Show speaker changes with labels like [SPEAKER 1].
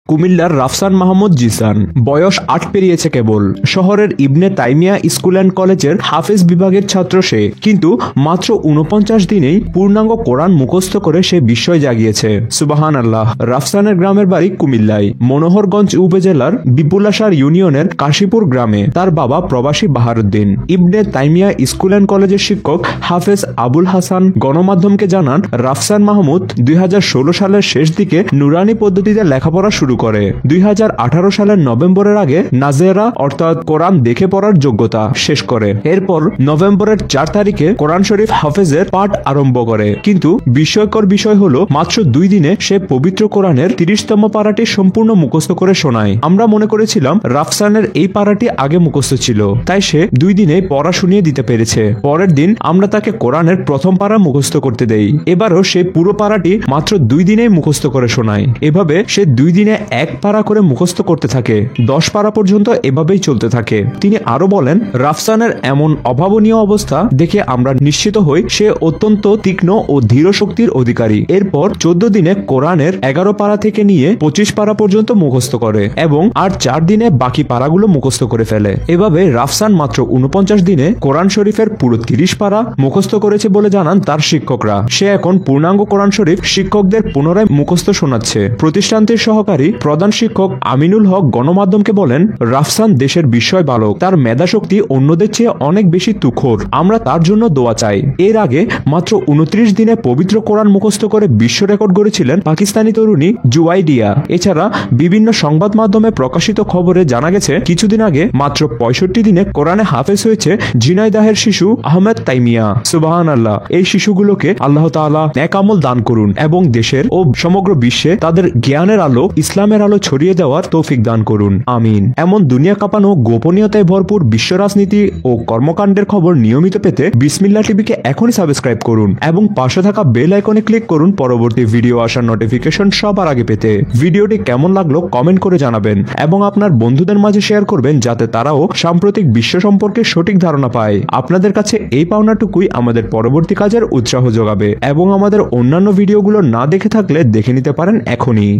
[SPEAKER 1] কুমিল্লার রাফসান মাহমুদ জিসান, বয়স ৮ পেরিয়েছে কেবল। শহরের ইবনে তাইমিয়া স্কুল অ্যান্ড কলেজের হাফেজ বিভাগের ছাত্র সে, কিন্তু মাত্র ৪৯ দিনেই পূর্ণাঙ্গ কোরআন মুখস্থ করে সে বিস্ময় জাগিয়েছে। সুবাহান আল্লাহ। রাফসানের গ্রামের বাড়ি কুমিল্লায় মনোহরগঞ্জ উপজেলার বিপুলাসার ইউনিয়নের কাশীপুর গ্রামে। তার বাবা প্রবাসী বাহারুদ্দিন। ইবনে তাইমিয়া স্কুল অ্যান্ড কলেজের শিক্ষক হাফেজ আবুল হাসান গণমাধ্যমকে জানান, রাফসান মাহমুদ ২০১৬ সালের শেষ দিকে নুরানি পদ্ধতিতে লেখাপড়া শুরু করে। ২০১৮ সালের নভেম্বরের আগে নাজেরা অর্থাৎ কোরআন দেখে পড়ার যোগ্যতা শেষ করে। এরপর নভেম্বরের ৪ তারিখে কোরআন শরীফ হাফেজের পাঠ আরম্ভ করে। কিন্তু বিস্ময়কর বিষয় হলো, মাত্র ২ দিনে সে পবিত্র কোরআনের ৩০তম পারাটি সম্পূর্ণ মুখস্থ করে শোনায়। আমরা মনে করেছিলাম রাফসানের এই পারাটি আগে মুখস্থ ছিল, তাই সে ২ দিনে পড়া শুনিয়ে দিতে পেরেছে। পরের দিন আমরা তাকে কোরআনের প্রথম পারা মুখস্থ করতে দেই। এবারও সে পুরো পারাটি মাত্র ২ দিনেই মুখস্থ করে শোনায়। এভাবে সে ২ দিনে ১ পারা করে মুখস্থ করতে থাকে। ১০ পারা পর্যন্ত এভাবেই চলতে থাকে। তিনি আরো বলেন, রাফসানের এমন অভাবনীয় অবস্থা দেখে আমরা নিশ্চিত হই সে অত্যন্ত তীক্ষ্ণ ও ধীর শক্তির অধিকারী। এরপর ১৪ দিনে কোরআনের ১১ পারা থেকে নিয়ে ২৫ পারা পর্যন্ত মুখস্থ করে এবং আর ৪ দিনে বাকি পারাগুলো মুখস্থ করে ফেলে। এভাবে রাফসান মাত্র ৪৯ দিনে কোরআন শরীফের পুরো ৩০ পারা মুখস্থ করেছে বলে জানান তার শিক্ষকরা। সে এখন পূর্ণাঙ্গ কোরআন শরীফ শিক্ষকদের পুনরায় মুখস্থ শোনাচ্ছে। প্রতিষ্ঠানটির সহকারী প্রধান শিক্ষক আমিনুল হক গণমাধ্যমকে বলেন, রাফসান দেশের বিস্ময় বালক। তার মেধাশক্তি অন্যদের চেয়ে অনেক বেশি তুখোড়। আমরা তার জন্য দোয়া চাই। এর আগে মাত্র ২৯ দিনে পবিত্র কোরআন মুখস্থ করে বিশ্ব রেকর্ড গড়েছিলেন পাকিস্তানি তরুণী জুয়াইডিয়া। এছাড়া বিভিন্ন সংবাদ মাধ্যমে প্রকাশিত খবরে জানা গেছে, কিছুদিন আগে মাত্র ৬৫ দিনে কোরআনে হাফেজ হয়েছে ঝিনাইদহের শিশু আহমেদ তাইমিয়া। সুবহান আল্লাহ। এই শিশুগুলোকে আল্লাহ তাআলা নেক আমল দান করুন এবং দেশের ও সমগ্র বিশ্বে তাদের জ্ঞানের আলো, ইসলামের আলো ছড়িয়ে দেওয়ার তৌফিক দান করুন। আমিন। এমন দুনিয়া কাঁপানো গোপনীয়তায় ভরপুর বিশ্ব রাজনীতি ও কর্মকাণ্ডের খবর নিয়মিত পেতে বিসমিল্লাহ টিভিকে এখনই সাবস্ক্রাইব করুন এবং পাশে থাকা বেল আইকনে ক্লিক করুন পরবর্তী ভিডিও আসার নোটিফিকেশন সবার আগে পেতে। ভিডিওটি কেমন লাগলো কমেন্ট করে জানাবেন এবং আপনার বন্ধুদের মাঝে শেয়ার করবেন, যাতে তারাও সাম্প্রতিক বিশ্ব সম্পর্কে সঠিক ধারণা পায়। আপনাদের কাছে এই পাওনাটুকুই আমাদের পরবর্তী কাজের উৎসাহ যোগাবে এবং আমাদের অন্যান্য ভিডিওগুলো না দেখে থাকলে দেখে নিতে পারেন এখনই।